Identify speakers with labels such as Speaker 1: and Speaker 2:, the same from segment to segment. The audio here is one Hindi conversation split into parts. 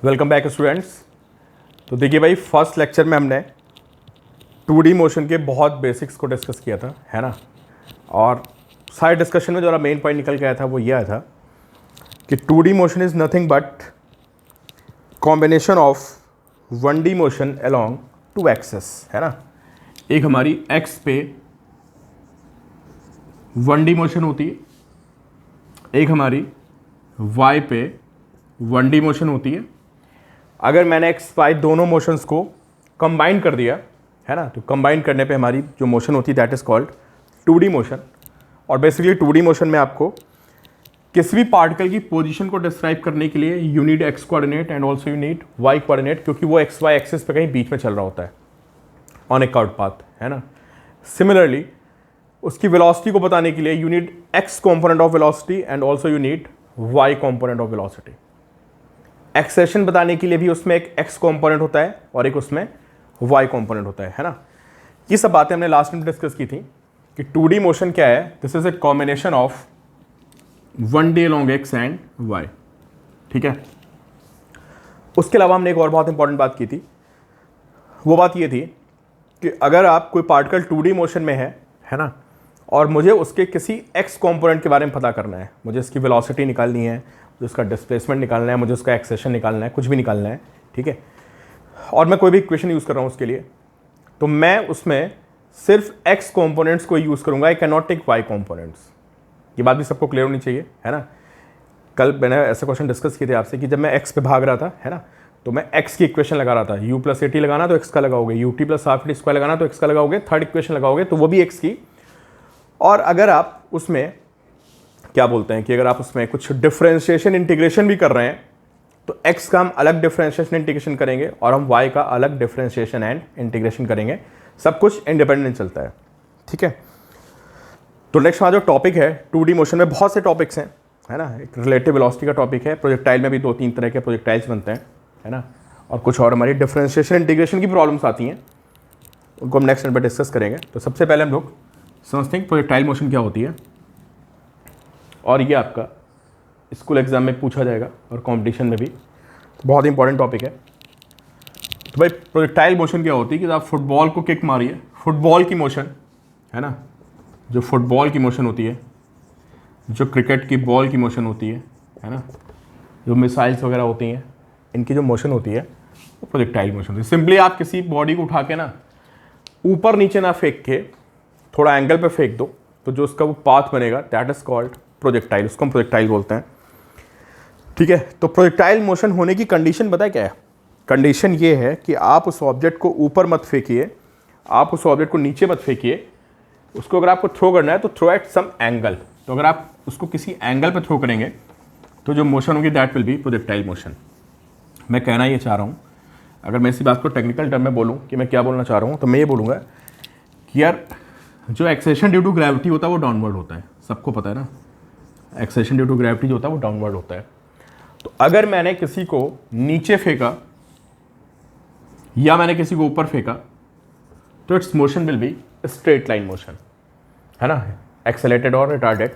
Speaker 1: Welcome back students. तो देखिए भाई, फर्स्ट लेक्चर में हमने 2D मोशन के बहुत बेसिक्स को डिस्कस किया था, है ना। और सारे डिस्कशन में जो मेन पॉइंट निकल के आया था वो ये आया था कि 2D motion is nothing but combination of 1D motion along 2 axes, है ना। एक हमारी एक्स पे 1D मोशन होती है, एक हमारी वाई पे 1D मोशन होती है। अगर मैंने एक्स वाई दोनों मोशंस को कंबाइन कर दिया, है ना, तो कंबाइन करने पे हमारी जो मोशन होती है that is called 2D motion. और बेसिकली 2D मोशन में आपको किसी भी पार्टिकल की पोजीशन को डिस्क्राइब करने के लिए you need X coordinate and also you need Y coordinate, क्योंकि वो एक्स वाई एक्सिस पे कहीं बीच में चल रहा होता है ऑन ए कर्व पाथ, है ना। सिमिलरली उसकी वेलोसिटी को बताने के लिए you need X component of velocity and also you need Y component of velocity. Acceleration बताने के लिए भी उसमें एक एक्स कॉम्पोनेंट होता है और एक उसमें वाई कॉम्पोनेंट होता है ना। ये सब बातें हमने लास्ट में डिस्कस की थी कि 2D मोशन क्या है। This is a combination of 1D along X and Y, ठीक है। उसके अलावा हमने एक और बहुत इंपॉर्टेंट बात की थी। वो बात ये थी कि अगर आप कोई पार्टिकल 2D मोशन में है ना, और मुझे उसके किसी एक्स कॉम्पोनेंट के बारे में पता करना है, मुझे इसकी वेलोसिटी निकालनी है, मुझे उसका डिस्प्लेसमेंट निकालना है, मुझे उसका एक्सेलेरेशन निकालना है, कुछ भी निकालना है, ठीक है, और मैं कोई भी इक्वेशन यूज़ कर रहा हूँ उसके लिए, तो मैं उसमें सिर्फ एक्स कॉम्पोनेंट्स को यूज़ करूँगा। I can not take Y components. ये बात भी सबको क्लियर होनी चाहिए, है ना। कल मैंने ऐसे क्वेश्चन डिस्कस किए थे आपसे कि जब मैं एक्स पे भाग रहा था, है ना, तो मैं एक्स की इक्वेशन लगा रहा था। यू प्लस ए टी लगाना तो एक्स का लगाओगे, U T plus half T square लगाना तो एक्स का लगाओगे, थर्ड इक्वेशन लगाओगे तो वो भी एक्स की। और अगर आप उसमें क्या बोलते हैं कि अगर आप उसमें कुछ डिफरेंशिएशन इंटीग्रेशन भी कर रहे हैं तो x का हम अलग डिफरेंशिएशन इंटीग्रेशन करेंगे और हम y का अलग डिफरेंशिएशन एंड इंटीग्रेशन करेंगे। सब कुछ इंडिपेंडेंट चलता है, ठीक है। तो नेक्स्ट हमारा जो टॉपिक है 2D मोशन में बहुत से टॉपिक्स हैं, है ना। एक रिलेटिव वेलोसिटी का टॉपिक है, प्रोजेक्टाइल में भी 2-3 तरह के प्रोजेक्टाइल्स बनते हैं, है ना, और कुछ और हमारी डिफरेंशिएशन इंटीग्रेशन की प्रॉब्लम्स आती हैं, उनको हम नेक्स्ट टाइम पर डिस्कस करेंगे। तो सबसे पहले हम लोग समझते हैं प्रोजेक्टाइल मोशन क्या होती है, और ये आपका स्कूल एग्जाम में पूछा जाएगा और कंपटीशन में भी, तो बहुत इंपॉर्टेंट टॉपिक है। तो भाई प्रोजेक्टाइल मोशन क्या होती है कि आप फुटबॉल को किक मारिए, फुटबॉल की मोशन, है ना, जो फुटबॉल की मोशन होती है, जो क्रिकेट की बॉल की मोशन होती है ना, जो मिसाइल्स वगैरह होती हैं, इनकी जो मोशन होती है वो प्रोजेक्टाइल मोशन होती है। सिंपली आप किसी बॉडी को उठा के ना ऊपर नीचे ना फेंक के थोड़ा एंगल पे फेंक दो, तो जो उसका वो पाथ बनेगा दैट इज कॉल्ड प्रोजेक्टाइल, उसको हम प्रोजेक्टाइल बोलते हैं, ठीक है। तो प्रोजेक्टाइल मोशन होने की कंडीशन पता है क्या है? कंडीशन ये है कि आप उस ऑब्जेक्ट को ऊपर मत फेंकिए, आप उस ऑब्जेक्ट को नीचे मत फेंकिए। उसको अगर आपको थ्रो करना है तो थ्रो एट सम एंगल। तो अगर आप उसको किसी एंगल पर थ्रो करेंगे तो जो मोशन होगी that will be projectile motion. मैं कहना ये चाह रहा हूँ, अगर मैं इसी बात को टेक्निकल टर्म में बोलूँ कि मैं क्या बोलना चाह रहा हूँ, तो मैं ये बोलूँगा कि यार जो एक्सेलेरेशन ड्यू टू ग्रेविटी होता है वो डाउनवर्ड होता है, सबको पता है ना। एक्सेलेरेशन ड्यू टू ग्रेविटी जो होता है वो डाउनवर्ड होता है। तो अगर मैंने किसी को नीचे फेंका या मैंने किसी को ऊपर फेंका तो it's motion will be straight line motion, है ना, एक्सेलेरेटेड और रिटार्डेड।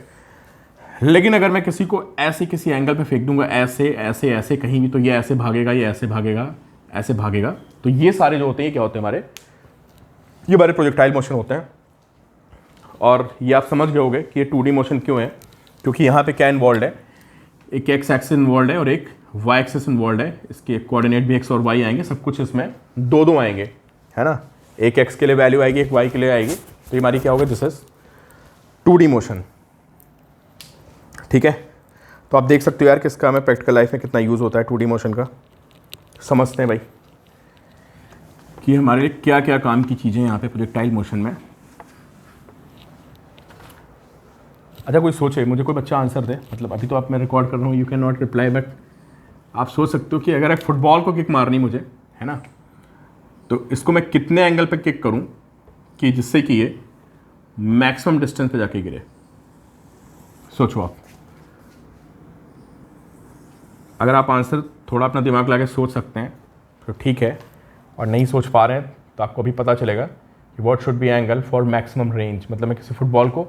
Speaker 1: लेकिन अगर मैं किसी को ऐसे किसी एंगल पे फेंक दूंगा, ऐसे ऐसे ऐसे कहीं भी, तो ये ऐसे भागेगा, ये ऐसे भागेगा, ऐसे भागेगा। तो ये सारे जो होते हैं क्या होते हैं हमारे, ये हमारे प्रोजेक्टाइल मोशन होते हैं। और ये आप समझ गए होंगे कि ये 2D मोशन क्यों है, क्योंकि यहाँ पे क्या इन्वॉल्व है, एक एक्स एक्सिस इन्वॉल्व है और एक वाई एक्सिस इन्वॉल्व है। इसके कोऑर्डिनेट भी एक्स और वाई आएंगे, सब कुछ इसमें दो आएंगे, है ना। एक एक्स के लिए वैल्यू आएगी, एक वाई के लिए आएगी। तो ये हमारी क्या होगा, दिस इज 2D मोशन, ठीक है। तो आप देख सकते हो यार कि इसका हमें प्रैक्टिकल लाइफ में कितना यूज़ होता है 2D मोशन का। समझते हैं भाई कि हमारे क्या क्या काम की चीज़ें यहाँ पे प्रोजेक्टाइल मोशन में। अच्छा कोई सोचे, मुझे कोई बच्चा आंसर दे, मतलब अभी तो आप मैं रिकॉर्ड कर रहा हूँ, you can not reply, but आप सोच सकते हो कि अगर एक फुटबॉल को किक मारनी मुझे, है ना, तो इसको मैं कितने एंगल पे किक करूँ कि जिससे कि ये मैक्सिमम डिस्टेंस पे जाके गिरे। सोचो आप, अगर आप आंसर थोड़ा अपना दिमाग लगा के सोच सकते हैं तो ठीक है, और नहीं सोच पा रहे हैं तो आपको अभी पता चलेगा कि what should be angle for maximum range. मतलब मैं किसी फुटबॉल को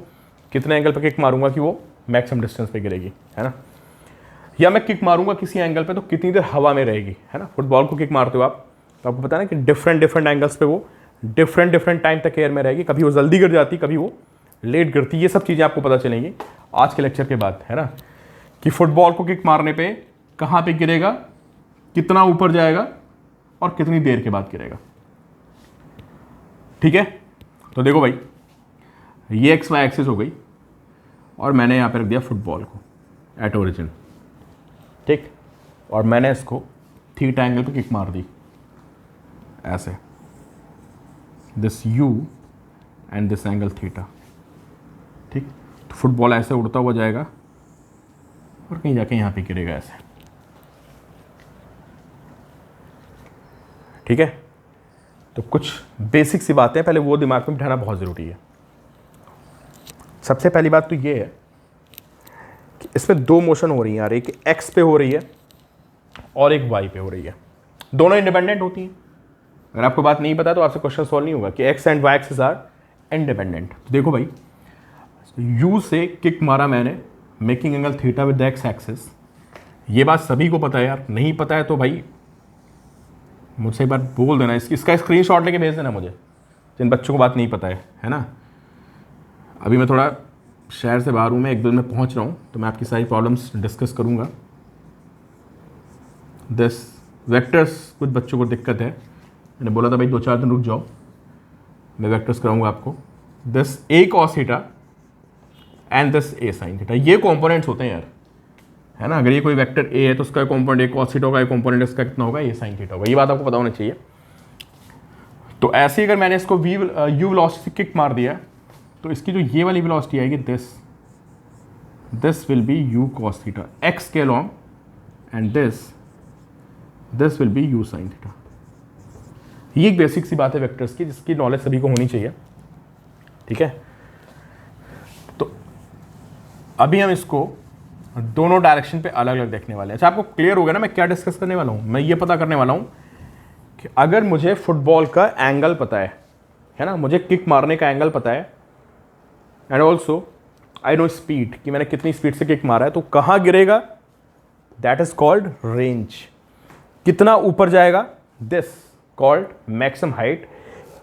Speaker 1: कितने एंगल पर किक मारूंगा कि वो मैक्सिमम डिस्टेंस पे गिरेगी, है ना। या मैं किक मारूंगा किसी एंगल पे तो कितनी देर हवा में रहेगी, है ना। फुटबॉल को किक मारते हो आप तो आपको पता है ना कि डिफरेंट डिफरेंट एंगल्स पे वो डिफरेंट डिफरेंट टाइम तक एयर में रहेगी, कभी वो जल्दी गिर जाती, कभी वो लेट गिरती। ये सब चीज़ें आपको पता चलेंगी आज के लेक्चर के बाद, है ना, कि फुटबॉल को किक मारने पे कहाँ पे गिरेगा, कितना ऊपर जाएगा और कितनी देर के बाद गिरेगा। ठीक है, तो देखो भाई, ये एक्स वाई एक्सिस हो गई और मैंने यहाँ पे रख दिया फुटबॉल को एट ओरिजिन, ठीक, और मैंने इसको थीटा एंगल पे किक मार दी ऐसे, this you and this angle theta, ठीक। तो फुटबॉल ऐसे उड़ता हुआ जाएगा और कहीं जाके यहाँ पे गिरेगा ऐसे, ठीक है। तो कुछ बेसिक सी बातें पहले वो दिमाग में बिठाना बहुत ज़रूरी है। सबसे पहली बात तो ये है कि इसमें दो मोशन हो रही हैं यार, एक एक्स पे हो रही है और एक वाई पे हो रही है, दोनों इंडिपेंडेंट होती हैं। अगर आपको बात नहीं पता तो आपसे क्वेश्चन सॉल्व नहीं होगा कि X and Y axis are independent. तो देखो भाई, यू से किक मारा मैंने, making angle theta with the X axis. ये बात सभी को पता है यार, नहीं पता है तो भाई मुझसे एक बार बोल देना, इसका स्क्रीनशॉट लेके भेज देना मुझे, जिन बच्चों को बात नहीं पता है ना। अभी मैं थोड़ा शहर से बाहर हूँ, मैं एक दिन में पहुँच रहा हूँ, तो मैं आपकी सारी प्रॉब्लम्स डिस्कस करूँगा। दिस वेक्टर्स कुछ बच्चों को दिक्कत है, मैंने बोला था भाई 2-4 दिन रुक जाओ, मैं वेक्टर्स कराऊँगा आपको। This A cos theta and this A sign theta, ये कॉम्पोनेंट्स होते हैं यार, है ना। अगर ये कोई वेक्टर ए है तो उसका कॉम्पोनेंट ए कॉस थीटा होगा, कॉम्पोनेंट इसका कितना होगा, ए साइन थीटा होगा। ये बात आपको पता होना चाहिए। तो ऐसे ही अगर मैंने इसको यू वेलोसिटी किक मार दिया तो इसकी जो ये वाली वेलोसिटी आएगी, this will be U cos theta X के along and this will be U sine theta. ये एक बेसिक सी बात है वेक्टर्स की, जिसकी नॉलेज सभी को होनी चाहिए, ठीक है। तो अभी हम इसको दोनों डायरेक्शन पे अलग अलग देखने वाले हैं। अच्छा, आपको क्लियर हो गया ना मैं क्या डिस्कस करने वाला हूँ? मैं ये पता करने वाला हूँ कि अगर मुझे फुटबॉल का एंगल पता है ना, मुझे किक मारने का एंगल पता है, and also I know speed, कि मैंने कितनी स्पीड से किक मारा है, तो कहाँ गिरेगा, दैट इज कॉल्ड रेंज। कितना ऊपर जाएगा, दिस कॉल्ड मैक्सिमम हाइट।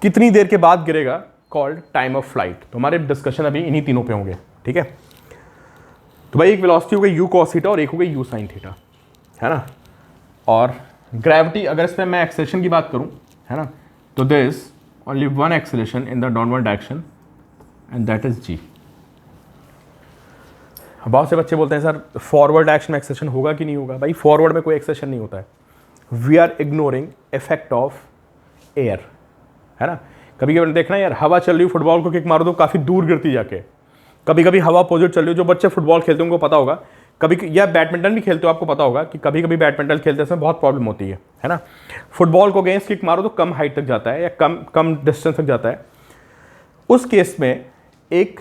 Speaker 1: कितनी देर के बाद गिरेगा, कॉल्ड टाइम ऑफ फ्लाइट। तो हमारे डिस्कशन अभी इन्हीं तीनों पे होंगे, ठीक है। तो भाई एक वेलोसिटी हो गई यू कॉस थीटा और एक हो गई यू साइन थीटा, है ना। और ग्रेविटी, अगर इसमें मैं एक्सेलेरेशन की बात करूं, है ना, तो there is only one acceleration in the downward direction and that is G. बहुत से बच्चे बोलते हैं सर फॉरवर्ड डायरेक्शन में एक्सेलेरेशन होगा कि नहीं होगा। भाई फॉरवर्ड में कोई एक्सेलेरेशन नहीं होता है, we are ignoring effect of air, है ना। कभी कभी देखना यार, हवा चल रही हो, फुटबॉल को किक मारो तो काफ़ी दूर गिरती जाके, कभी कभी हवा अपोजिट चल रही हो। जो बच्चे फुटबॉल खेलते हैं उनको पता होगा, कभी या बैडमिंटन भी खेलते हो आपको पता होगा कि कभी कभी बैडमिंटन खेलते समय बहुत प्रॉब्लम होती है ना। फुटबॉल को अगेंस्ट किक मारो तो कम हाइट तक जाता है या कम डिस्टेंस तक जाता है। उस केस में एक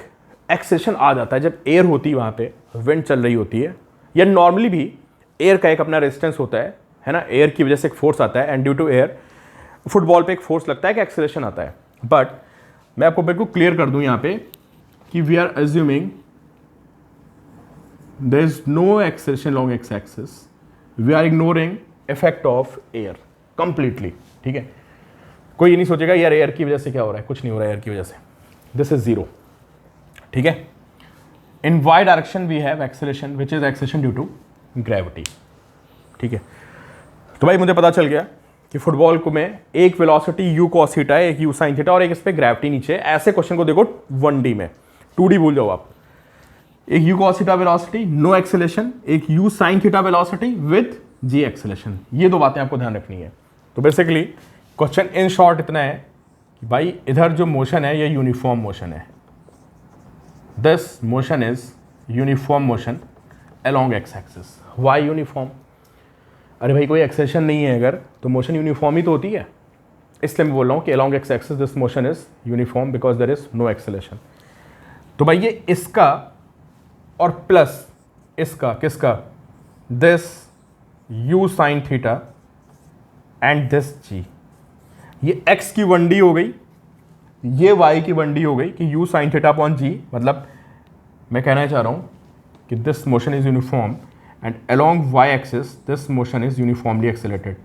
Speaker 1: एक्सेलेरेशन आ जाता है जब एयर होती है, वहाँ पे विंड चल रही होती है, या नॉर्मली भी एयर का एक अपना रेजिस्टेंस होता है ना। एयर की वजह से एक फोर्स आता है and due to air football पे एक फोर्स लगता है कि एक्सेलेरेशन आता है। बट मैं आपको बिल्कुल क्लियर कर दूं यहाँ पे कि we are assuming there is no acceleration long X axis, we are ignoring effect of air completely, ठीक है। कोई ये नहीं सोचेगा यार एयर की वजह से क्या हो रहा है, कुछ नहीं हो रहा है एयर की वजह से, दिस इज जीरो, ठीक है। In Y direction we have acceleration which is acceleration due to gravity, ठीक है। तो भाई मुझे पता चल गया कि फुटबॉल को में एक वेलोसिटी यू कॉस थीटा है, एक यू साइन थीटा और एक इस पे ग्रेविटी नीचे है। ऐसे क्वेश्चन को देखो 1D में, 2D भूल जाओ आप। एक U cos theta velocity no acceleration, एक U sine theta velocity with G acceleration. ये दो बातें आपको ध्यान रखनी है। तो बेसिकली क्वेश्चन इन शॉर्ट इतना है कि भाई इधर जो मोशन है ये यूनिफॉर्म मोशन है, this motion is uniform motion along X axis. Why uniform? अरे भाई कोई एक्सेलेरेशन नहीं है अगर, तो मोशन यूनिफॉर्म ही तो होती है, इसलिए मैं बोल रहा हूँ कि along X axis this motion is uniform because there is no acceleration. तो भाई ये इसका और प्लस इसका, किसका, this U sine theta and this G, ये एक्स की 1D हो गई, ये वाई की 1D हो गई कि U sine theta upon G. मतलब मैं कहना चाह रहा हूँ कि this motion is uniform and along Y axis this motion is uniformly accelerated.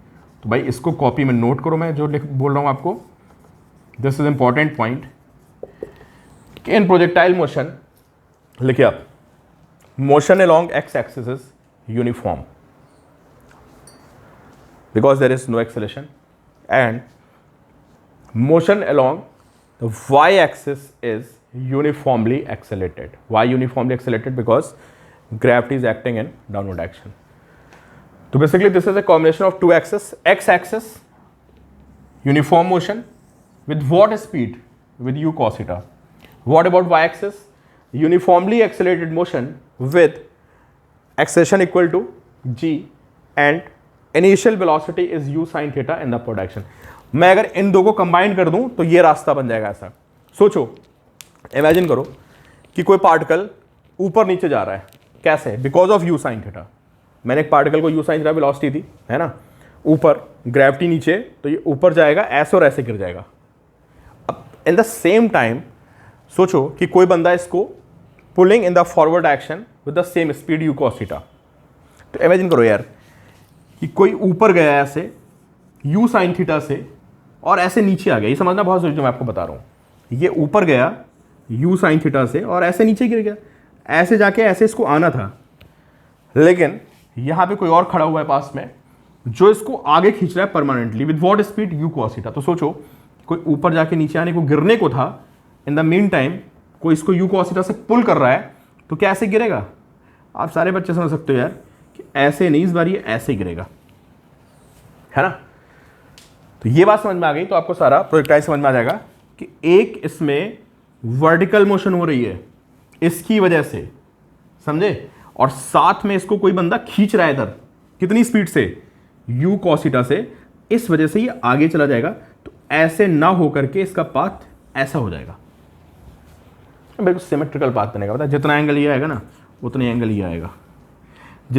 Speaker 1: तो भाई इसको कॉपी में नोट करो, मैं जो बोल रहा हूँ आपको, this is important point. In projectile motion लिखिए आप, motion along X axis is uniform because there is no acceleration, and motion along the y-axis is uniformly accelerated. Why uniformly accelerated? Because gravity is acting in downward direction. So basically this is a combination of two axes. X-axis uniform motion with what speed? With u cos theta. What about y-axis? Uniformly accelerated motion with acceleration equal to g and initial velocity is you sine theta in the upper direction. मैं अगर इन दो को कंबाइन कर दूं तो ये रास्ता बन जाएगा ऐसा। सोचो, इमेजिन करो कि कोई पार्टिकल ऊपर नीचे जा रहा है, कैसे? Because of you sine theta. मैंने एक पार्टिकल को यू साइन थीटा वेलोसिटी दी है ना, ऊपर ग्रेविटी नीचे, तो ये ऊपर जाएगा ऐसे और ऐसे गिर जाएगा। अब इन द सेम टाइम सोचो कि कोई बंदा इसको pulling in the forward direction with the same speed you cos theta. तो इमेजिन करो यार कि कोई ऊपर गया ऐसे u साइन थीटा से और ऐसे नीचे आ गया। ये समझना बहुत जरूरी है, मैं आपको बता रहा हूँ। ये ऊपर गया u साइन थीटा से और ऐसे नीचे गिर गया, ऐसे जाके ऐसे इसको आना था, लेकिन यहाँ पे कोई और खड़ा हुआ है पास में जो इसको आगे खींच रहा है permanently with what speed u cos theta. तो सोचो कोई ऊपर जाके नीचे आने को गिरने को था, इन द मीन टाइम कोई इसको u cos थीटा से पुल कर रहा है, तो क्या ऐसे गिरेगा? आप सारे बच्चे समझ सकते हो यार कि ऐसे नहीं, इस बार ये ऐसे गिरेगा, है ना। तो ये बात समझ में आ गई, तो आपको सारा प्रोजेक्टाइल समझ में आ जाएगा कि एक इसमें वर्टिकल मोशन हो रही है इसकी वजह से, समझे, और साथ में इसको कोई बंदा खींच रहा है इधर, कितनी स्पीड से? u cos थीटा से। इस वजह से ये आगे चला जाएगा, तो ऐसे ना हो करके इसका पाथ ऐसा हो जाएगा, बिल्कुल सिमेट्रिकल पाथ बनेगा। पता है, जितना एंगल ये आएगा ना उतना एंगल ये आएगा।